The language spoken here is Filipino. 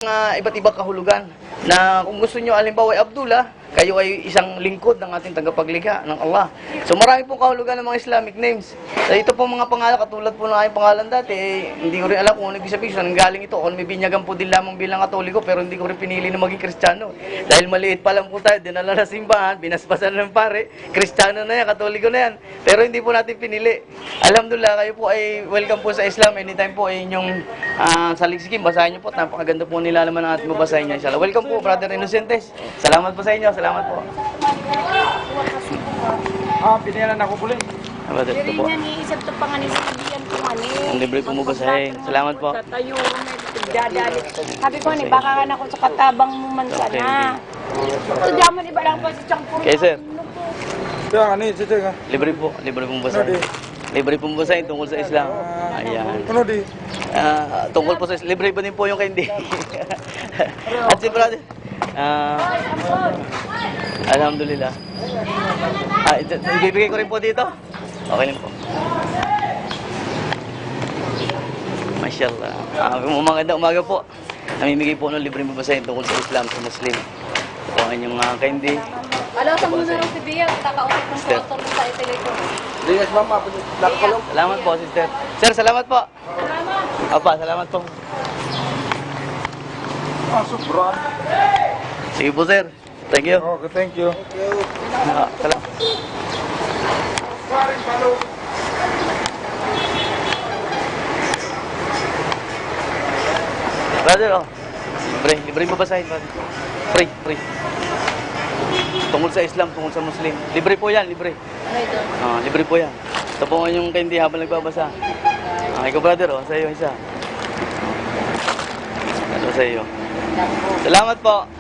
Iba't ibang kahulugan na kung gusto nyo alimbawa ay Abdullah, kayo ay isang lingkod ng ating tagapaglikha ng Allah. So marami pong kahulugan ng mga Islamic names. So ito pong mga pangalan, katulad po ng aking pangalan dati, hindi ko rin alam kung ano ibig sabihin. So nanggaling ito, kung may binyagan po din lamang bilang Katoliko, pero hindi ko rin pinili na maging Kristiyano. Dahil maliit pa lang po tayo, dinala na simbahan, binasbasan ng pare, Kristiyano na yan, Katoliko na yan. Pero hindi po natin pinili. Alhamdulillah, kayo po ay welcome po sa Islam. Anytime po ay inyong saliksikin, basahin nyo po. Napakaganda po nilalaman ng ating mabasahin nyo. Inshallah. Welcome po, Brother Innocentes. Salamat po sa inyo. Salamat po. Pinayalan ako puli. Brother, ito po. Isang to panganisibihan ko ani. Ang libre po mo basahin. Salamat po. Tatayo na dadali. Sabi ko ni baka ka na ko sa katabang mo man sana. So diyan iba lang pa sa changpong. Okay, sir. Kaya ano yun, sito ka? Libre po mong basahin. Libre po mong basahin tungkol sa Islam. Ayan. Ano di? Tungkol po sa Islam. Libre po din po yung hindi. At si brother. Alhamdulillah. Ibibigay ko rin po dito. Okay lang po. Mashallah. Magandang umaga po. Namimigay po ng libre mo basahin tungkol sa Islam, sa Muslim. Ito po ang inyong candy. Alam sa muna rin si Bia, kakausap ng Sister. sponsor sa itilator. Dingas mama, nakakulong. Salamat po, sister. Sir, salamat po. Opa, salamat po. Sobra. Sige po, sir. Thank you. Okay, thank you. Salamat. Brother, oh. Libre mo basahin, brother. Free. Tungkol sa Islam, tungkol sa Muslim. Libre po yan, libre. Libre po yan. Ito po yung candy habang nagbabasa. Ikaw, brother, oh. Sa iyo, isa. Ito sa iyo. Salamat po.